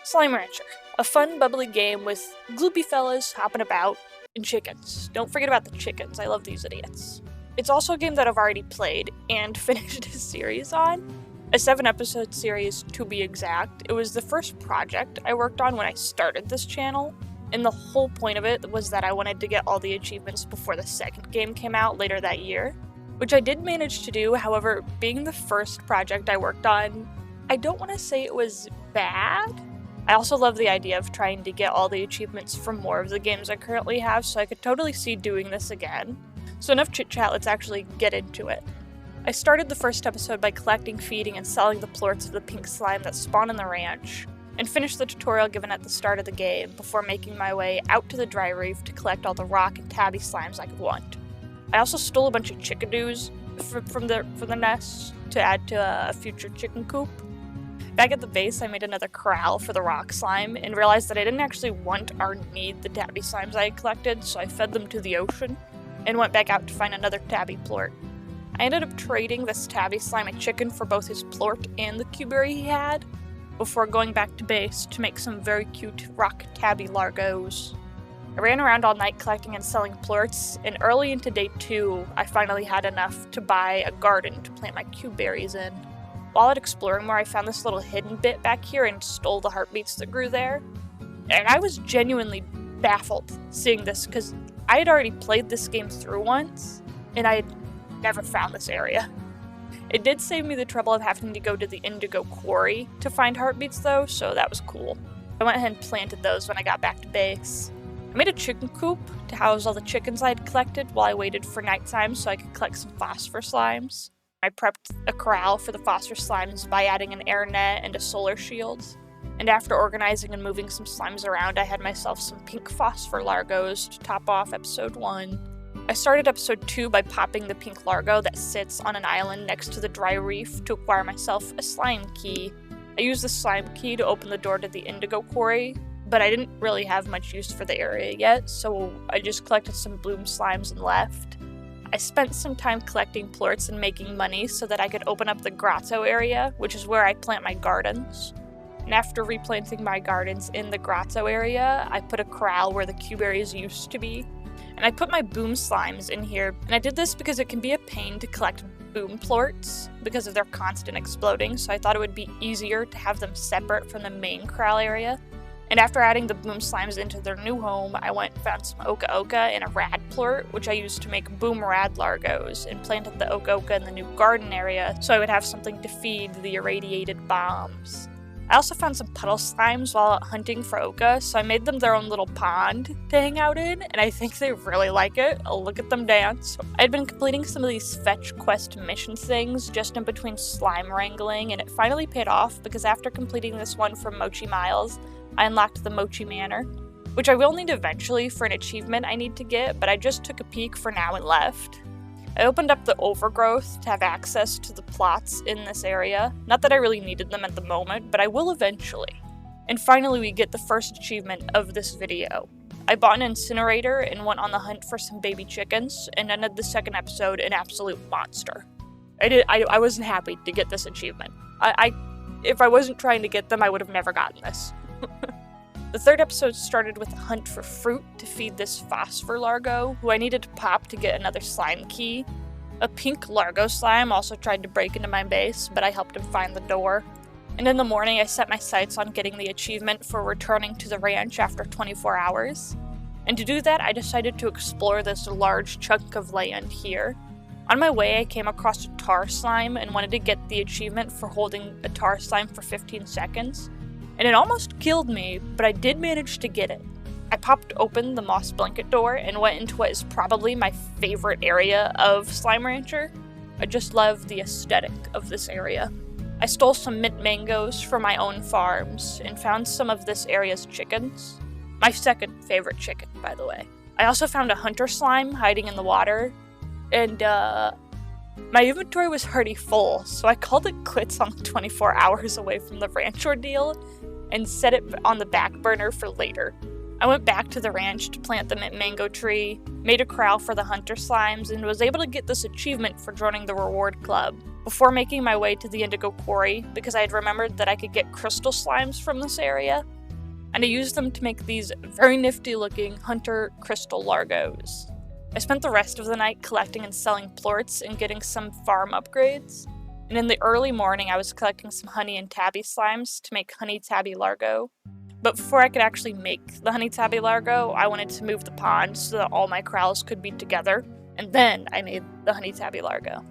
Slime Rancher, a fun, bubbly game with gloopy fellas hopping about, and chickens. Don't forget about the chickens, I love these idiots. It's also a game that I've already played and finished a series on. A 7-episode series, to be exact. It was the first project I worked on when I started this channel, and the whole point of it was that I wanted to get all the achievements before the second game came out later that year, which I did manage to do. However, being the first project I worked on, I don't want to say it was bad. I also love the idea of trying to get all the achievements from more of the games I currently have, so I could totally see doing this again. So enough chit-chat, let's actually get into it. I started the first episode by collecting, feeding, and selling the plorts of the pink slime that spawn in the ranch, and finished the tutorial given at the start of the game before making my way out to the dry reef to collect all the rock and tabby slimes I could want. I also stole a bunch of chickadoos from the nests to add to a future chicken coop. Back at the base, I made another corral for the rock slime and realized that I didn't actually want or need the tabby slimes I had collected, so I fed them to the ocean and went back out to find another tabby plort. I ended up trading this tabby slime and chicken for both his plort and the cuberry he had, before going back to base to make some very cute rock tabby largos. I ran around all night collecting and selling plorts, and early into day 2, I finally had enough to buy a garden to plant my cuberries in. While out exploring more, I found this little hidden bit back here and stole the heartbeats that grew there. And I was genuinely baffled seeing this, because I had already played this game through once, and I had never found this area. It did save me the trouble of having to go to the indigo quarry to find heartbeats though, so that was cool. I went ahead and planted those when I got back to base. I made a chicken coop to house all the chickens I had collected while I waited for nighttime so I could collect some phosphor slimes. I prepped a corral for the phosphor slimes by adding an air net and a solar shield. And after organizing and moving some slimes around, I had myself some pink phosphor largos to top off episode 1. I started episode 2 by popping the pink largo that sits on an island next to the dry reef to acquire myself a slime key. I used the slime key to open the door to the indigo quarry, but I didn't really have much use for the area yet, so I just collected some bloom slimes and left. I spent some time collecting plorts and making money so that I could open up the grotto area, which is where I plant my gardens. And after replanting my gardens in the grotto area, I put a corral where the cuberries used to be. And I put my boom slimes in here, and I did this because it can be a pain to collect boom plorts because of their constant exploding, so I thought it would be easier to have them separate from the main corral area. And after adding the boom slimes into their new home, I went and found some oka oka and a rad plort, which I used to make boom rad largos, and planted the oka oka in the new garden area so I would have something to feed the irradiated bombs. I also found some puddle slimes while out hunting for oka, so I made them their own little pond to hang out in, and I think they really like it. I'll look at them dance. I had been completing some of these fetch quest mission things just in between slime wrangling, and it finally paid off because after completing this one from Mochi Miles, I unlocked the Mochi Manor, which I will need eventually for an achievement I need to get, but I just took a peek for now and left. I opened up the overgrowth to have access to the plots in this area. Not that I really needed them at the moment, but I will eventually. And finally we get the first achievement of this video. I bought an incinerator and went on the hunt for some baby chickens, and ended the second episode an absolute monster. I wasn't happy to get this achievement. If I wasn't trying to get them, I would have never gotten this. The third episode started with a hunt for fruit to feed this phosphor largo, who I needed to pop to get another slime key. A pink largo slime also tried to break into my base, but I helped him find the door. And in the morning, I set my sights on getting the achievement for returning to the ranch after 24 hours. And to do that, I decided to explore this large chunk of land here. On my way, I came across a tar slime and wanted to get the achievement for holding a tar slime for 15 seconds. And it almost killed me, but I did manage to get it. I popped open the moss blanket door and went into what is probably my favorite area of Slime Rancher. I just love the aesthetic of this area. I stole some mint mangoes from my own farms and found some of this area's chickens. My second favorite chicken, by the way. I also found a hunter slime hiding in the water, and my inventory was already full, so I called it quits on the 24 hours away from the ranch ordeal and set it on the back burner for later. I went back to the ranch to plant the mint mango tree, made a corral for the hunter slimes, and was able to get this achievement for joining the reward club, before making my way to the indigo quarry because I had remembered that I could get crystal slimes from this area. and I used them to make these very nifty looking hunter crystal largos. I spent the rest of the night collecting and selling plorts and getting some farm upgrades, and in the early morning I was collecting some honey and tabby slimes to make honey tabby largo. But before I could actually make the honey tabby largo, I wanted to move the pond so that all my corrals could be together, and then I made the honey tabby largo.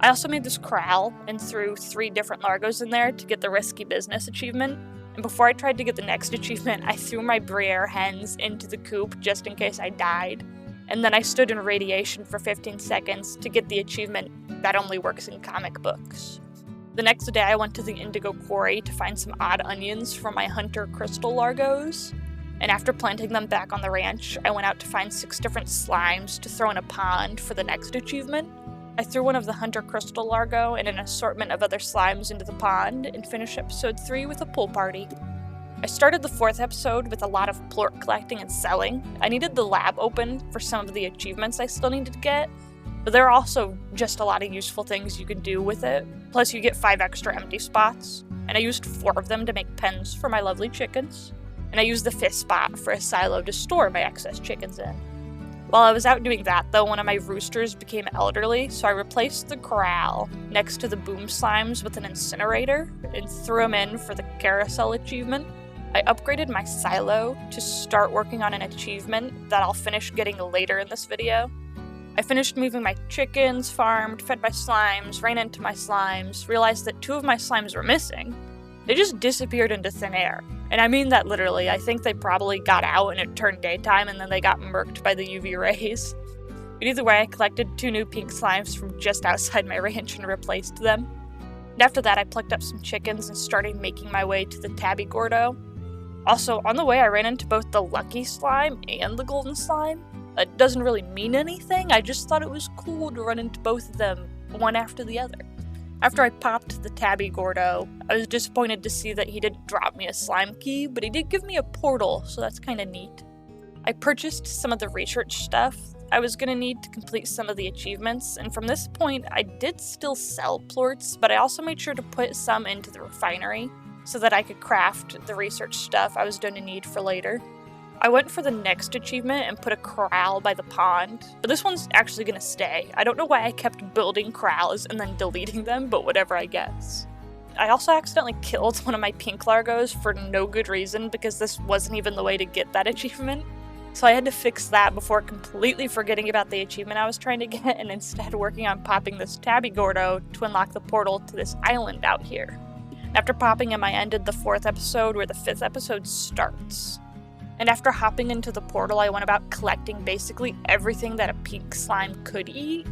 I also made this corral and threw 3 different largos in there to get the risky business achievement, and before I tried to get the next achievement, I threw my Briere hens into the coop just in case I died, and then I stood in radiation for 15 seconds to get the achievement that only works in comic books. The next day I went to the indigo quarry to find some odd onions for my hunter crystal largos, and after planting them back on the ranch, I went out to find 6 different slimes to throw in a pond for the next achievement. I threw one of the hunter crystal largo and an assortment of other slimes into the pond and finished episode 3 with a pool party. I started the 4th episode with a lot of plort collecting and selling. I needed the lab open for some of the achievements I still needed to get, but there are also just a lot of useful things you can do with it. Plus you get 5 extra empty spots, and I used 4 of them to make pens for my lovely chickens. And I used the 5th spot for a silo to store my excess chickens in. While I was out doing that though, one of my roosters became elderly, so I replaced the corral next to the boom slimes with an incinerator and threw them in for the carousel achievement. I upgraded my silo to start working on an achievement that I'll finish getting later in this video. I finished moving my chickens, farmed, fed my slimes, ran into my slimes, realized that 2 of my slimes were missing. They just disappeared into thin air. And I mean that literally. I think they probably got out and it turned daytime and then they got murked by the UV rays. But either way, I collected 2 new pink slimes from just outside my ranch and replaced them. And after that, I plucked up some chickens and started making my way to the tabby gordo. Also, on the way, I ran into both the lucky slime and the golden slime. It doesn't really mean anything, I just thought it was cool to run into both of them, one after the other. After I popped the tabby gordo, I was disappointed to see that he didn't drop me a slime key, but he did give me a portal, so that's kinda neat. I purchased some of the research stuff I was gonna need to complete some of the achievements, and from this point, I did still sell plorts, but I also made sure to put some into the refinery, so that I could craft the research stuff I was gonna need for later. I went for the next achievement and put a corral by the pond, but this one's actually gonna stay. I don't know why I kept building corrals and then deleting them, but whatever, I guess. I also accidentally killed one of my pink largos for no good reason because this wasn't even the way to get that achievement. So I had to fix that before completely forgetting about the achievement I was trying to get and instead working on popping this tabby gordo to unlock the portal to this island out here. After popping him, I ended the 4th episode where the 5th episode starts. And after hopping into the portal, I went about collecting basically everything that a pink slime could eat,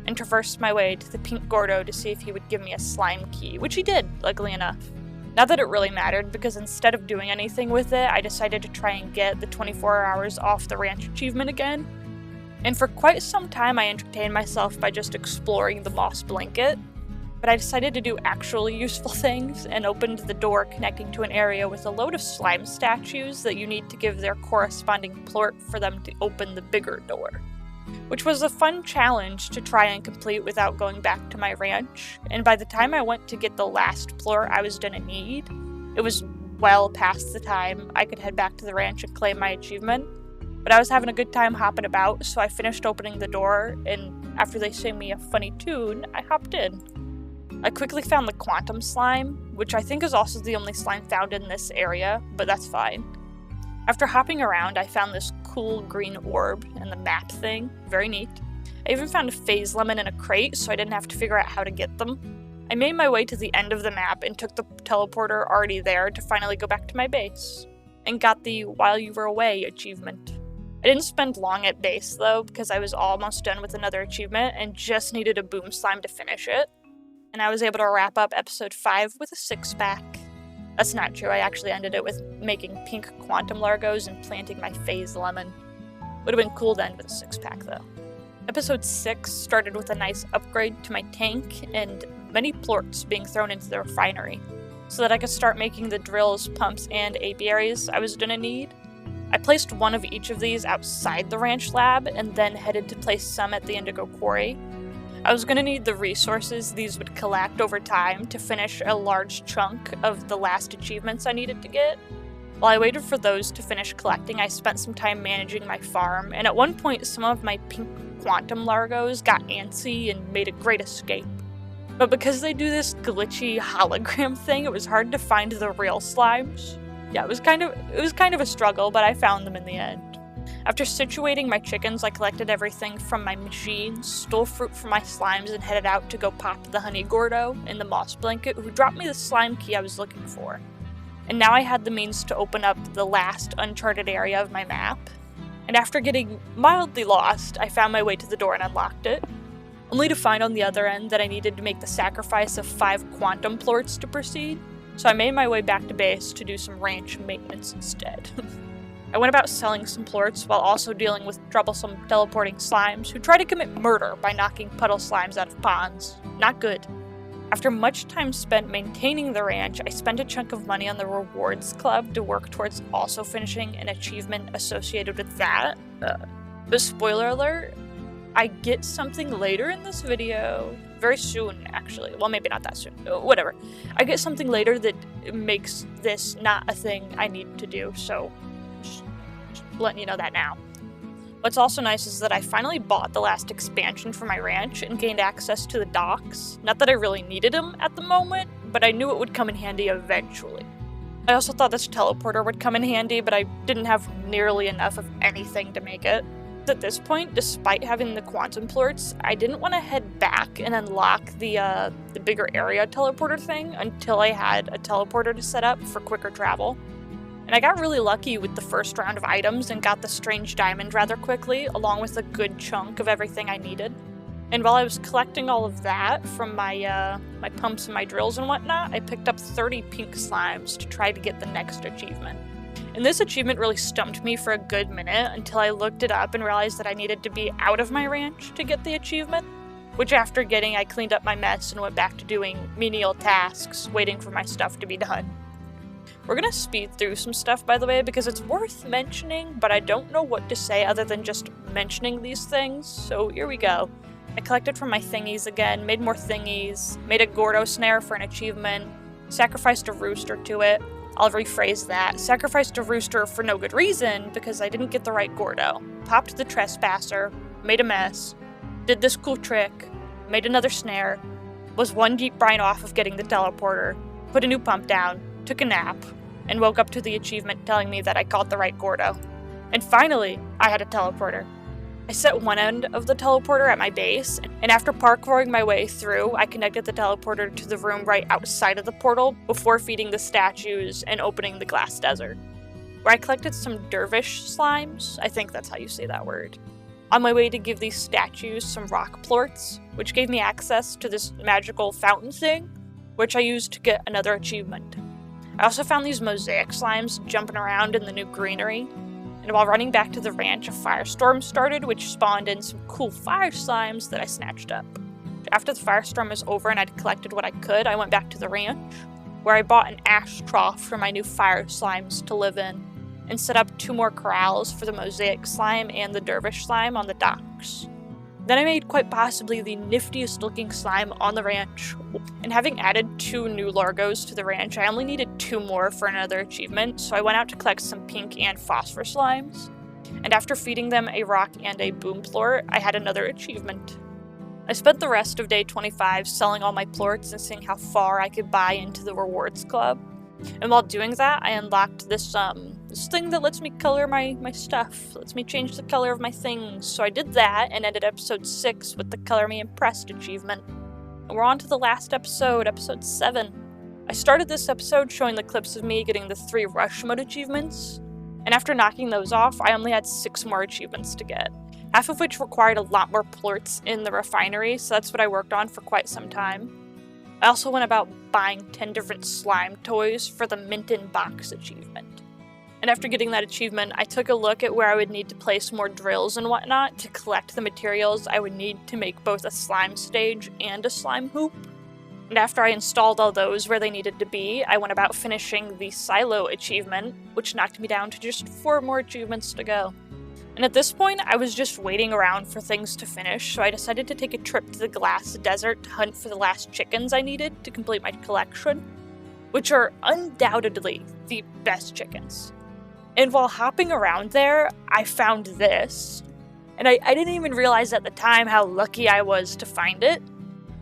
and traversed my way to the pink gordo to see if he would give me a slime key, which he did, luckily enough. Not that it really mattered, because instead of doing anything with it, I decided to try and get the 24 hours off the ranch achievement again. And for quite some time I entertained myself by just exploring the moss blanket, but I decided to do actually useful things and opened the door connecting to an area with a load of slime statues that you need to give their corresponding plort for them to open the bigger door. Which was a fun challenge to try and complete without going back to my ranch, and by the time I went to get the last plort I was gonna need, it was well past the time I could head back to the ranch and claim my achievement. But I was having a good time hopping about, so I finished opening the door, and after they sang me a funny tune, I hopped in. I quickly found the quantum slime, which I think is also the only slime found in this area, but that's fine. After hopping around, I found this cool green orb and the map thing, very neat. I even found a phase lemon in a crate, so I didn't have to figure out how to get them. I made my way to the end of the map and took the teleporter already there to finally go back to my base, and got the While You Were Away achievement. I didn't spend long at base though, because I was almost done with another achievement and just needed a boom slime to finish it. And I was able to wrap up episode 5 with a 6-pack. That's not true, I actually ended it with making pink quantum largos and planting my phase lemon. Would have been cool to end with a 6-pack though. Episode 6 started with a nice upgrade to my tank and many plorts being thrown into the refinery, so that I could start making the drills, pumps, and apiaries I was gonna need. I placed one of each of these outside the ranch lab and then headed to place some at the indigo quarry. I was going to need the resources these would collect over time to finish a large chunk of the last achievements I needed to get. While I waited for those to finish collecting, I spent some time managing my farm, and at one point some of my pink quantum largos got antsy and made a great escape. But because they do this glitchy hologram thing, it was hard to find the real slimes. Yeah, it was kind of a struggle, but I found them in the end. After situating my chickens, I collected everything from my machines, stole fruit from my slimes, and headed out to go pop the honey gordo in the moss blanket, who dropped me the slime key I was looking for. And now I had the means to open up the last uncharted area of my map. And after getting mildly lost, I found my way to the door and unlocked it, only to find on the other end that I needed to make the sacrifice of 5 quantum plorts to proceed, so I made my way back to base to do some ranch maintenance instead. I went about selling some plorts while also dealing with troublesome teleporting slimes who try to commit murder by knocking puddle slimes out of ponds. Not good. After much time spent maintaining the ranch, I spent a chunk of money on the rewards club to work towards also finishing an achievement associated with that. But spoiler alert, I get something later in this video, very soon actually, well maybe not that soon, whatever. I get something later that makes this not a thing I need to do, so just letting you know that now. What's also nice is that I finally bought the last expansion for my ranch and gained access to the docks. Not that I really needed them at the moment, but I knew it would come in handy eventually. I also thought this teleporter would come in handy, but I didn't have nearly enough of anything to make it. At this point, despite having the quantum plorts, I didn't want to head back and unlock the bigger area teleporter thing until I had a teleporter to set up for quicker travel. And I got really lucky with the first round of items and got the strange diamond rather quickly, along with a good chunk of everything I needed. And while I was collecting all of that from my pumps and my drills and whatnot, I picked up 30 pink slimes to try to get the next achievement. And this achievement really stumped me for a good minute until I looked it up and realized that I needed to be out of my ranch to get the achievement, which after getting, I cleaned up my mess and went back to doing menial tasks, waiting for my stuff to be done. We're gonna speed through some stuff, by the way, because it's worth mentioning, but I don't know what to say other than just mentioning these things, so here we go. I collected from my thingies again, made more thingies, made a Gordo snare for an achievement, sacrificed a rooster to it. I'll rephrase that. Sacrificed a rooster for no good reason, because I didn't get the right Gordo. Popped the trespasser, made a mess, did this cool trick, made another snare, was 1 deep brine off of getting the teleporter, put a new pump down, took a nap, and woke up to the achievement telling me that I caught the right Gordo. And finally, I had a teleporter. I set one end of the teleporter at my base, and after parkouring my way through, I connected the teleporter to the room right outside of the portal before feeding the statues and opening the glass desert, where I collected some dervish slimes, I think that's how you say that word, on my way to give these statues some rock plorts, which gave me access to this magical fountain thing, which I used to get another achievement. I also found these mosaic slimes jumping around in the new greenery, and while running back to the ranch, a firestorm started, which spawned in some cool fire slimes that I snatched up. After the firestorm was over and I'd collected what I could, I went back to the ranch, where I bought an ash trough for my new fire slimes to live in, and set up 2 more corrals for the mosaic slime and the dervish slime on the docks. Then I made quite possibly the niftiest looking slime on the ranch, and having added 2 new largos to the ranch, I only needed 2 more for another achievement, so I went out to collect some pink and phosphor slimes, and after feeding them a rock and a boom plort, I had another achievement. I spent the rest of day 25 selling all my plorts and seeing how far I could buy into the rewards club, and while doing that, I unlocked this thing that lets me color my stuff, lets me change the color of my things. So I did that and ended episode 6 with the Color Me Impressed achievement. And we're on to the last episode, episode 7. I started this episode showing the clips of me getting the 3 rush mode achievements, and after knocking those off, I only had 6 more achievements to get, half of which required a lot more plorts in the refinery, so that's what I worked on for quite some time. I also went about buying 10 different slime toys for the Mint in Box achievement. And after getting that achievement, I took a look at where I would need to place more drills and whatnot to collect the materials I would need to make both a slime stage and a slime hoop. And after I installed all those where they needed to be, I went about finishing the silo achievement, which knocked me down to just 4 more achievements to go. And at this point, I was just waiting around for things to finish, so I decided to take a trip to the glass desert to hunt for the last chickens I needed to complete my collection. which are undoubtedly the best chickens. And while hopping around there, I found this. And I didn't even realize at the time how lucky I was to find it.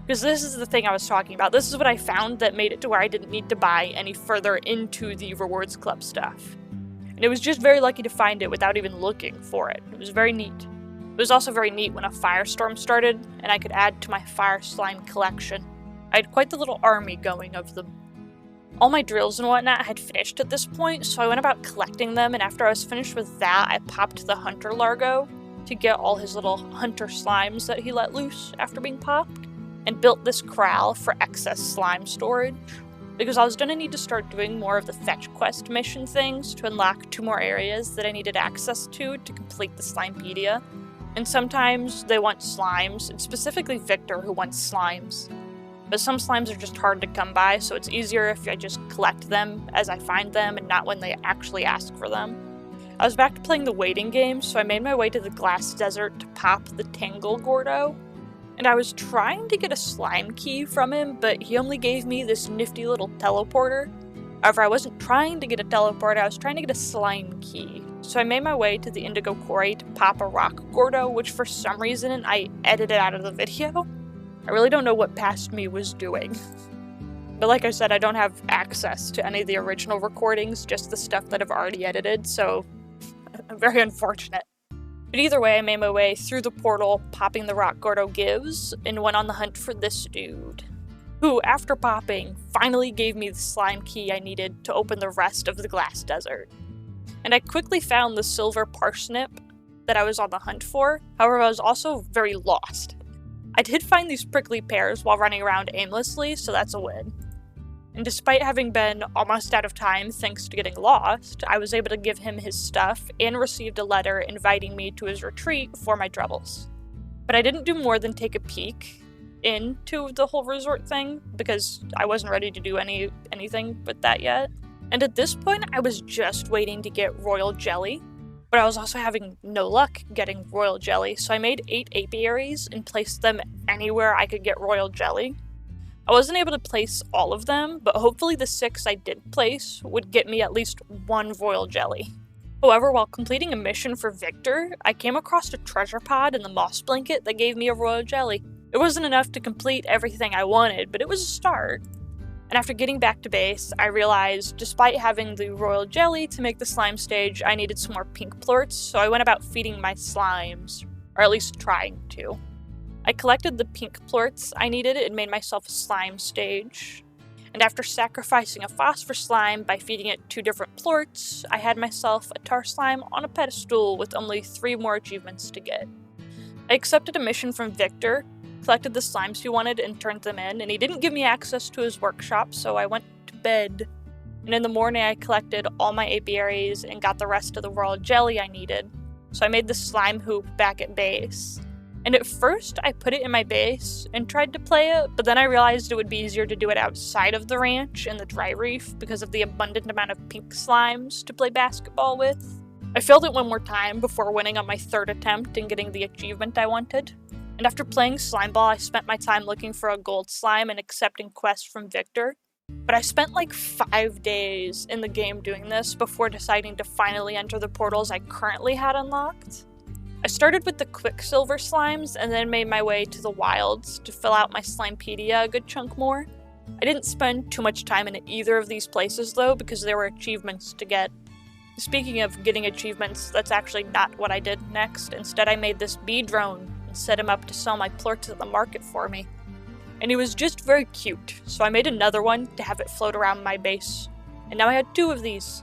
Because this is the thing I was talking about. This is what I found that made it to where I didn't need to buy any further into the Rewards Club stuff. And it was just very lucky to find it without even looking for it. It was very neat. It was also very neat when a firestorm started, and I could add to my fire slime collection. I had quite the little army going of them. All my drills and whatnot had finished at this point, so I went about collecting them, and after I was finished with that, I popped the Hunter Largo to get all his little hunter slimes that he let loose after being popped, and built this corral for excess slime storage, because I was going to need to start doing more of the fetch quest mission things to unlock 2 more areas that I needed access to complete the Slimepedia, and sometimes they want slimes, and specifically Victor who wants slimes. But some slimes are just hard to come by, so it's easier if I just collect them as I find them and not when they actually ask for them. I was back to playing the waiting game, so I made my way to the Glass Desert to pop the Tangle Gordo. And I was trying to get a slime key from him, but he only gave me this nifty little teleporter. However, I wasn't trying to get a teleporter, I was trying to get a slime key. So I made my way to the Indigo Quarry to pop a rock Gordo, which for some reason I edited out of the video. I really don't know what Past Me was doing. But like I said, I don't have access to any of the original recordings, just the stuff that I've already edited, so very unfortunate. But either way, I made my way through the portal, popping the rock Gordo gives, and went on the hunt for this dude, who, after popping, finally gave me the slime key I needed to open the rest of the Glass Desert. And I quickly found the silver parsnip that I was on the hunt for, however I was also very lost. I did find these prickly pears while running around aimlessly, so that's a win. And despite having been almost out of time thanks to getting lost, I was able to give him his stuff and received a letter inviting me to his retreat for my troubles. But I didn't do more than take a peek into the whole resort thing because I wasn't ready to do anything with that yet. And at this point, I was just waiting to get royal jelly, but I was also having no luck getting royal jelly, so I made 8 apiaries and placed them anywhere I could get royal jelly. I wasn't able to place all of them, but hopefully the 6 I did place would get me at least 1 royal jelly. However, while completing a mission for Victor, I came across a treasure pod in the moss blanket that gave me a royal jelly. It wasn't enough to complete everything I wanted, but it was a start. And after getting back to base, I realized, despite having the royal jelly to make the slime stage, I needed some more pink plorts, so I went about feeding my slimes, or at least trying to. I collected the pink plorts I needed and made myself a slime stage. And after sacrificing a phosphor slime by feeding it 2 different plorts, I had myself a tar slime on a pedestal with only 3 more achievements to get. I accepted a mission from Victor, collected the slimes he wanted and turned them in, and he didn't give me access to his workshop, so I went to bed. And in the morning I collected all my apiaries and got the rest of the royal jelly I needed, so I made the slime hoop back at base. And at first I put it in my base and tried to play it, but then I realized it would be easier to do it outside of the ranch in the dry reef because of the abundant amount of pink slimes to play basketball with. I failed it one more time before winning on my 3rd attempt and getting the achievement I wanted. And after playing Slime Ball, I spent my time looking for a gold slime and accepting quests from Victor. But I spent like 5 days in the game doing this before deciding to finally enter the portals I currently had unlocked. I started with the Quicksilver slimes and then made my way to the wilds to fill out my Slimepedia a good chunk more. I didn't spend too much time in either of these places though because there were achievements to get. Speaking of getting achievements, that's actually not what I did next. Instead, I made this bee drone and set him up to sell my plorts at the market for me. And he was just very cute, so I made another one to have it float around my base. And now I had 2 of these.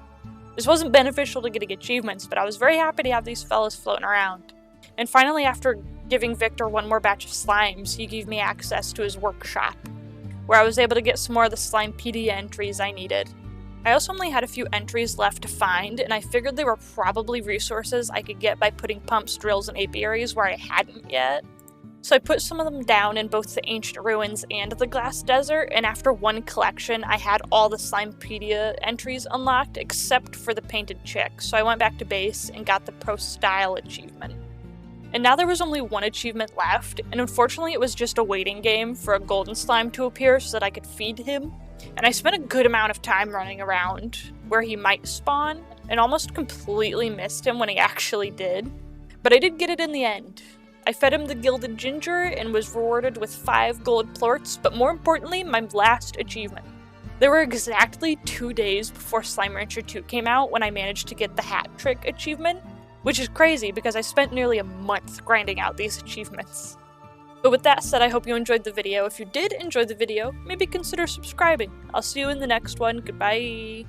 This wasn't beneficial to getting achievements, but I was very happy to have these fellas floating around. And finally, after giving Victor 1 more batch of slimes, he gave me access to his workshop, where I was able to get some more of the Slimepedia entries I needed. I also only had a few entries left to find, and I figured they were probably resources I could get by putting pumps, drills, and apiaries where I hadn't yet. So I put some of them down in both the Ancient Ruins and the Glass Desert, and after 1 collection, I had all the Slimepedia entries unlocked except for the Painted Chick, so I went back to base and got the Pro Style achievement. And now there was only 1 achievement left, and unfortunately it was just a waiting game for a golden slime to appear so that I could feed him. And I spent a good amount of time running around where he might spawn, and almost completely missed him when he actually did. But I did get it in the end. I fed him the gilded ginger and was rewarded with 5 gold plorts, but more importantly, my last achievement. There were exactly 2 days before Slime Rancher 2 came out when I managed to get the hat trick achievement, which is crazy because I spent nearly a month grinding out these achievements. But with that said, I hope you enjoyed the video. If you did enjoy the video, maybe consider subscribing. I'll see you in the next one. Goodbye!